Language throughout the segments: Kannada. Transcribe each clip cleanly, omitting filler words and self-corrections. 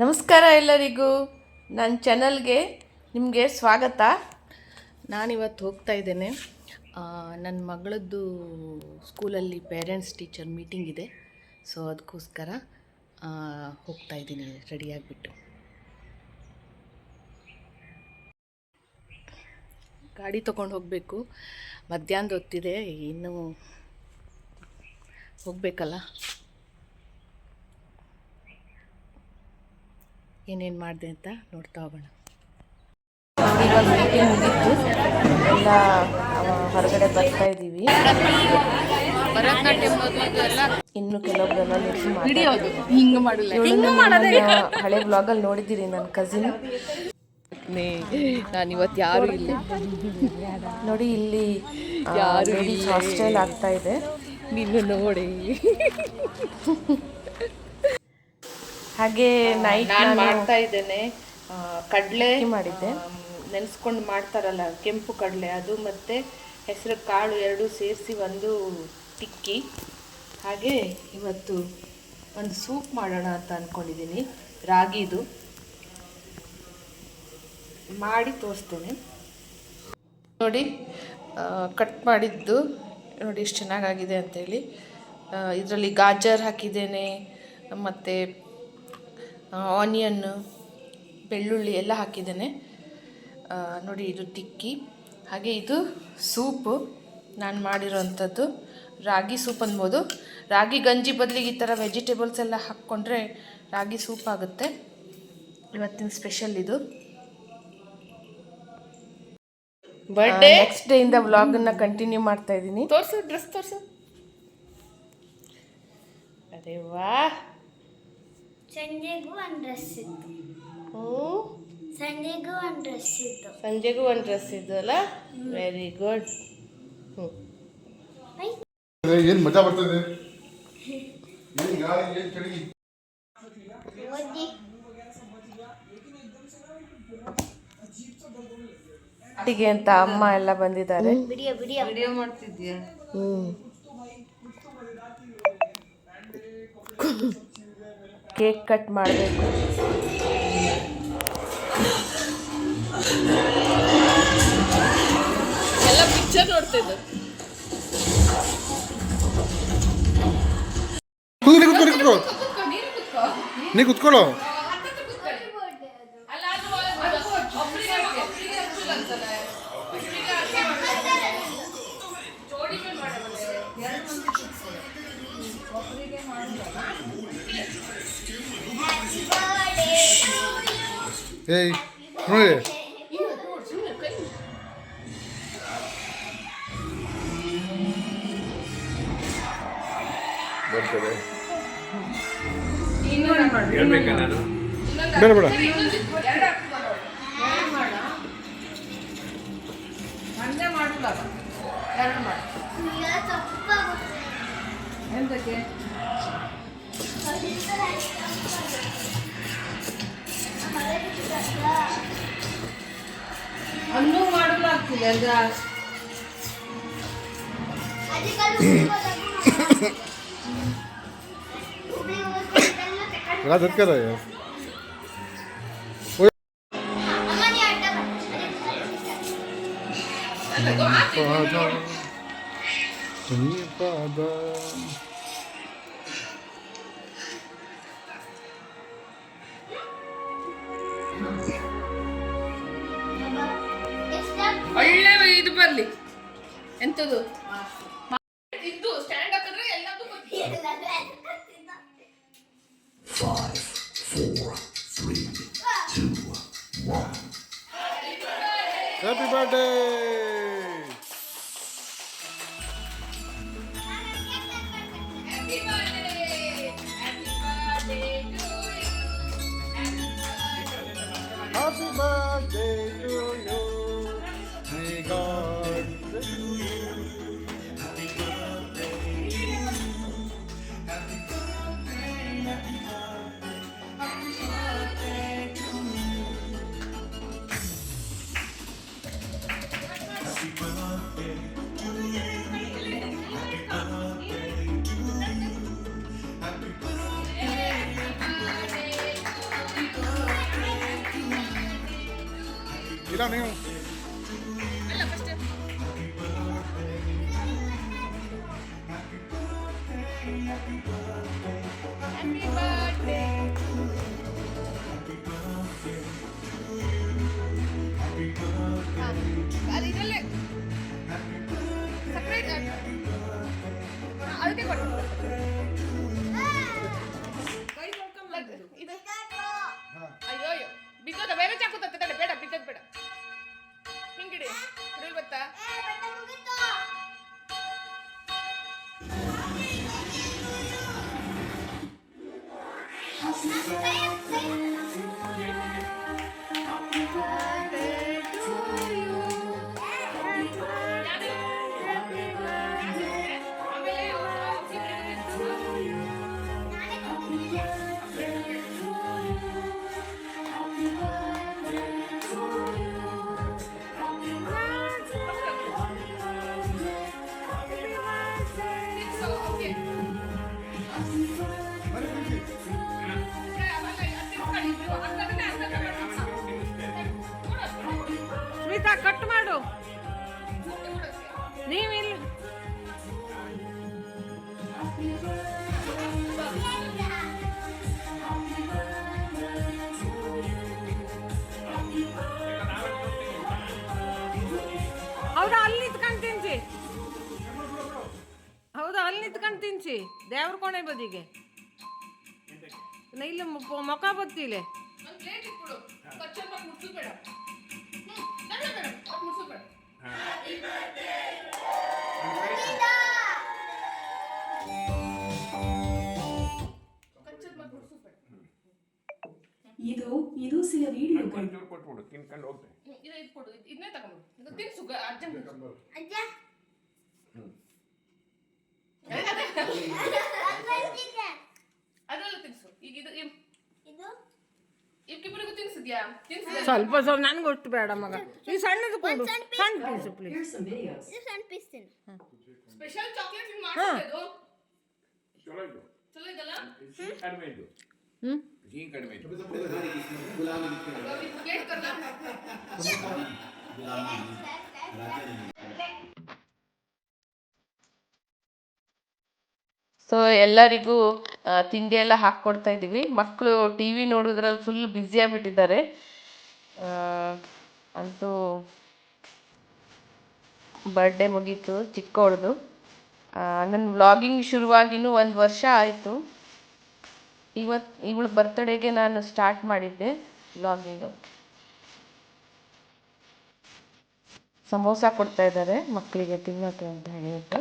ನಮಸ್ಕಾರ ಎಲ್ಲರಿಗೂ, ನನ್ನ ಚಾನಲ್ಗೆ ನಿಮಗೆ ಸ್ವಾಗತ. ನಾನಿವತ್ತು ಹೋಗ್ತಾ ಇದ್ದೇನೆ. ನನ್ನ ಮಗಳದ್ದು ಸ್ಕೂಲಲ್ಲಿ ಪೇರೆಂಟ್ಸ್ ಟೀಚರ್ ಮೀಟಿಂಗ್ ಇದೆ. ಸೊ ಅದಕ್ಕೋಸ್ಕರ ಹೋಗ್ತಾ ಇದ್ದೀನಿ ರೆಡಿಯಾಗಿಬಿಟ್ಟು. ಗಾಡಿ ತೊಗೊಂಡು ಹೋಗಬೇಕು. ಮಧ್ಯಾಹ್ನದ ಹೊತ್ತಿದೆ, ಇನ್ನೂ ಹೋಗಬೇಕಲ್ಲ. ಏನೇನು ಮಾಡಿದೆ ಅಂತ ನೋಡ್ತಾ ಹೋಗೋಣ. ಎಲ್ಲ ಹೊರಗಡೆ ಬರ್ತಾ ಇದ್ದೀವಿ. ಇನ್ನು ಕೆಲವೊಬ್ಬರೆಲ್ಲ ಹಳೆ ಬ್ಲಾಗಲ್ಲಿ ನೋಡಿದ್ದೀರಿ. ನನ್ನ ಕಸಿನ್ ನಾನಿವತ್ತು ಯಾರು ಇಲ್ಲ ನೋಡಿ. ಇಲ್ಲಿ ಲೇಡೀಸ್ ಹಾಸ್ಟೆಲ್ ಆಗ್ತಾ ಇದೆ. ನಿನ್ನ ನೋಡಿ. ಹಾಗೆ ನೈಟ್ ನಾನು ಮಾಡ್ತಾ ಇದ್ದೇನೆ. ಕಡಲೆ ಮಾಡಿದ್ದೆ, ನೆನೆಸ್ಕೊಂಡು ಮಾಡ್ತಾರಲ್ಲ ಕೆಂಪು ಕಡಲೆ, ಅದು ಮತ್ತು ಹೆಸರು ಕಾಳು ಎರಡೂ ಸೇರಿಸಿ ಒಂದು ಟಿಕ್ಕಿ. ಹಾಗೆ ಇವತ್ತು ಒಂದು ಸೂಪ್ ಮಾಡೋಣ ಅಂತ ಅಂದ್ಕೊಂಡಿದ್ದೀನಿ. ರಾಗಿದು ಮಾಡಿ ತೋರಿಸ್ತೇನೆ ನೋಡಿ. ಕಟ್ ಮಾಡಿದ್ದು ನೋಡಿ ಎಷ್ಟು ಚೆನ್ನಾಗಾಗಿದೆ ಅಂಥೇಳಿ. ಇದರಲ್ಲಿ ಗಾಜರ್ ಹಾಕಿದ್ದೇನೆ, ಮತ್ತು ಆನಿಯನ್ನು, ಬೆಳ್ಳುಳ್ಳಿ ಎಲ್ಲ ಹಾಕಿದ್ದೇನೆ ನೋಡಿ. ಇದು ಟಿಕ್ಕಿ. ಹಾಗೆ ಇದು ಸೂಪು ನಾನು ಮಾಡಿರೋವಂಥದ್ದು. ರಾಗಿ ಸೂಪ್ ಅನ್ಬೋದು. ರಾಗಿ ಗಂಜಿ ಬದಲಿಗೆ ಈ ಥರ ವೆಜಿಟೇಬಲ್ಸ್ ಎಲ್ಲ ಹಾಕ್ಕೊಂಡ್ರೆ ರಾಗಿ ಸೂಪ್ ಆಗುತ್ತೆ. ಇವತ್ತಿನ ಸ್ಪೆಷಲ್ ಇದು. ಬರ್ಡೇ ನೆಕ್ಸ್ಟ್ ಡೇಯಿಂದ ವ್ಲಾಗನ್ನು ಕಂಟಿನ್ಯೂ ಮಾಡ್ತಾ ಇದ್ದೀನಿ. ತೋರಿಸು, ಡ್ರೆಸ್ ತೋರಿಸು. ಅರೆ ವಾ, ಸಂಜೆಗೂ ಒಂದು ಡ್ರೆಸ್ ಇತ್ತು. ಸಂಜೆಗೂ ಒಂದು ಡ್ರೆಸ್ ಇತ್ತು. ಸಂಜೆಗೂ ಒಂದು ಡ್ರೆಸ್ ಇದ್ದು ಅಲ್ಲ. Very good. ಏನು ಮಜಾ ಬರ್ತದೆ. ಪಾರ್ಟಿಗೆ ಅಂತ ಅಮ್ಮ ಎಲ್ಲ ಬಂದಿದ್ದಾರೆ. ವಿಡಿಯೋ ಮಾಡ್ತಿದ್ಯಾ? ಕೇಕ್ ಕಟ್ ಮಾಡಬೇಕು. ಎಲ್ಲ ಪಿಕ್ಚರ್ ನೋಡ್ತಿದ್ದು. ನೀ ಕುತ್ಕೊಳ್ಳೋ. ಏಯ್ ನೋಡಿ, ಬರ್ತದೆ. ಬೇಡ ಬೇಡ, ಅನ್ನೂ ಮಾಡಲಾಗ್ತಿದೆ ಅಲ್ಲ. रात कर रहा है ಒಳ್ಳೆ ಇದು ಬರಲಿ. ಎಂಥದ್ದು ಇದು ಸ್ಟ್ಯಾಂಡ್ ಹಾಕಿದ್ರೆ ಎಲ್ಲದೂ ಗೊತ್ತಿದೆ. 5, 4, 3, 2, 1. Happy birthday! Happy birthday! Happy birthday to you! Happy birthday to you! May God bless you! Happy birthday! Happy birthday! Happy birthday! Happy birthday to you! Happy birthday to you! Happy birthday to you! Happy birthday! Happy birthday! ಇಲ್ಲ ನೀವು ಅಲ್ಲ ಫಸ್ಟ್ ಹ್ಯಾಪಿ ಬರ್ತ್ಡೇ ಅದು ಇದರಲ್ಲೇ ಸಪ್ರೇಟ್ ಅದಕ್ಕೆ ಕೊಡು ಇದು ಅಯ್ಯೋ ಅಯ್ಯೋ ಬಿದ್ದೋದ ಬೇರೆ ಚಾಕು ತಟ್ಟೆ ಬೇಡ ಬಿದ್ದೋದು ಬೇಡ ಹಿಂಗಿಡಿ ಹಿಡಿಲ್ ಬತ್ತಾ ಸ್ಮಿತಾ ಕಟ್ ಮಾಡು ನೀವಿಲ್ಲ ಹೌದಾ ಅಲ್ಲಿ ನಿಂತ್ಕೊಂಡು ತಿನ್ಸಿ ಹೌದಾ ಅಲ್ಲಿ ನಿಂತ್ಕೊಂಡು ತಿನ್ಸಿ ದೇವ್ರ ಕೋಣೆ ಬದಿಗೆ ಇಲ್ಲ ಮೊಕ ಬತ್ತಿಲೆ ಒಂದು ಪ್ಲೇಟ್ ಇಟ್ಬಿಡು ಕಚ್ಚಮ್ಮ ಮುಚ್ಚು ಬೇಡ ಬೇಡ ಬೇಡ ಮುಚ್ಚು ಬೇಡ ಇದು ಸಿಲ ವಿಡಿಯೋ ಕೊಟ್ಬಿಡು ತಿನ್ಕೊಂಡು ಹೋಗ್ತೇನೆ ಇದು ಇಟ್ಕೊಡು ಇದನ್ನೇ ತಗೊಂಡು ಇದು ತಿನ್ಸು ಅರ್ಜೆಂಟ್ ಅಜ್ಜ ಅದರಲ್ಲೂ ತಿನ್ಸು ಈಗ ಇದು ಇದು ಇವಕ್ಕಿಬ್ಬರಿಗೂ ತಿನ್ಸಿದ್ಯಾ ತಿನ್ಸಿದ್ಯಾ ಸ್ವಲ್ಪ ಸ್ವಲ್ಪ ನನಗೆ ಒಟ್ಟು ಬೇಡ ಮಗ ಈ ಸಣ್ಣದು ಕೊಡು ಸಣ್ಣ piece please Here's some videos. ಇದು ಸಣ್ಣ ಪೀಸ್ ತಿನ್ನು ಸ್ಪೆಷಲ್ ಚಾಕ್ಲೇಟ್ ಹಿಂಗ್ ಮಾಡ್ತಿದ್ದು ಚಲೋ ಇದು ಚಲೋ ಇದಲ್ಲ ಸಿಹಿ ಕಡಿಮೆ ಇದು ಹ್ಞೂ ಸಿಹಿ ಕಡಿಮೆ ಇದು ಪ್ಲೇಟ್ ಕರ್ಲ ಸೊ ಎಲ್ಲರಿಗೂ ತಿಂಡಿ ಎಲ್ಲ ಹಾಕ್ಕೊಡ್ತಾ ಇದ್ದೀವಿ ಮಕ್ಕಳು ಟಿ ವಿ ನೋಡೋದ್ರಲ್ಲಿ ಫುಲ್ ಬ್ಯುಸಿ ಆಗಿಬಿಟ್ಟಿದ್ದಾರೆ ಅಂತೂ ಬರ್ಡೇ ಮುಗೀತು ಚಿಕ್ಕವಳದು ನನ್ನ ವ್ಲಾಗಿಂಗ್ ಶುರುವಾಗಿನೂ 1 ವರ್ಷ ಆಯಿತು ಇವಳ ಬರ್ತ್ಡೇಗೆ ನಾನು ಸ್ಟಾರ್ಟ್ ಮಾಡಿದ್ದೆ ವ್ಲಾಗಿಂಗು ಸಮೋಸ ಕೊಡ್ತಾ ಇದ್ದಾರೆ ಮಕ್ಕಳಿಗೆ ತಿನ್ನೋಕ್ಕೆ ಅಂತ ಹೇಳಿಬಿಟ್ಟು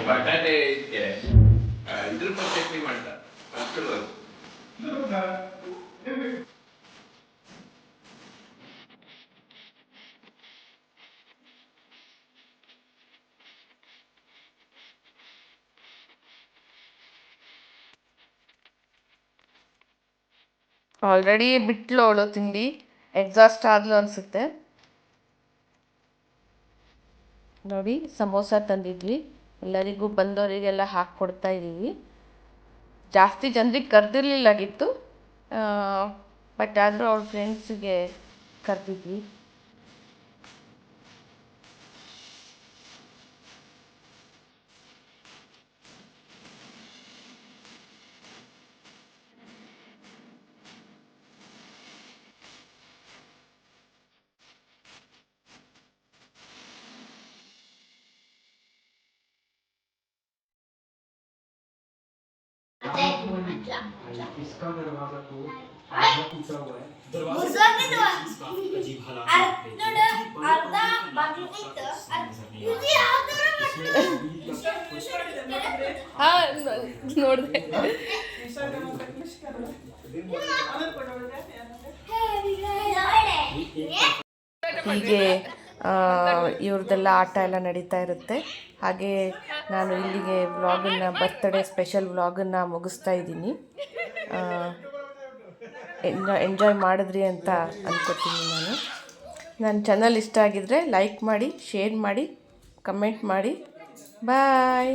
ಬಟಾಟೆ ಇದಕ್ಕೆ ಇದ್ರ ಚಟ್ನಿ ಮಾಡ್ತಾರೆ ಆಲ್ರೆಡಿ ಬಿಟ್ಲು ಅವಳು ತಿಂಡಿ ಎಕ್ಸಾಸ್ಟ್ ಆದ್ಲು ಅನಿಸುತ್ತೆ ನೋಡಿ ಸಮೋಸ ತಂದಿದ್ವಿ ಎಲ್ಲರಿಗೂ ಬಂದವರಿಗೆಲ್ಲ ಹಾಕ್ಕೊಡ್ತಾ ಇದ್ದೀವಿ ಜಾಸ್ತಿ ಜನರಿಗೆ ಕರೆದಿರ್ಲಿಲ್ಲಾಗಿತ್ತು ಬಟ್ ಆದರೂ ಅವ್ಳ ಫ್ರೆಂಡ್ಸಿಗೆ ಕರೆದಿದ್ವಿ इसका दरवाजा तो पूछा हुआ है ಅರ್ಧ ಬಾಗಿಲು ಇತ್ತು ಇದು ಯಾವ ತರ ನೋಡಿದೆ ಹೀಗೆ ಇವ್ರದ್ದೆಲ್ಲ ಆಟ ಎಲ್ಲ ನಡೀತಾ ಇರುತ್ತೆ. ಹಾಗೆ ನಾನು ಇಲ್ಲಿಗೆ ವ್ಲಾಗನ್ನು ಬರ್ತ್ಡೇ ಸ್ಪೆಷಲ್ ವ್ಲಾಗನ್ನು ಮುಗಿಸ್ತಾ ಇದ್ದೀನಿ. ಎಂಜಾಯ್ ಮಾಡಿದ್ರಿ ಅಂತ ಅಂದ್ಕೊತೀನಿ ನಾನು. ನನ್ನ ಚಾನಲ್ ಇಷ್ಟ ಆಗಿದ್ದರೆ ಲೈಕ್ ಮಾಡಿ, ಶೇರ್ ಮಾಡಿ, ಕಮೆಂಟ್ ಮಾಡಿ. ಬಾಯ್.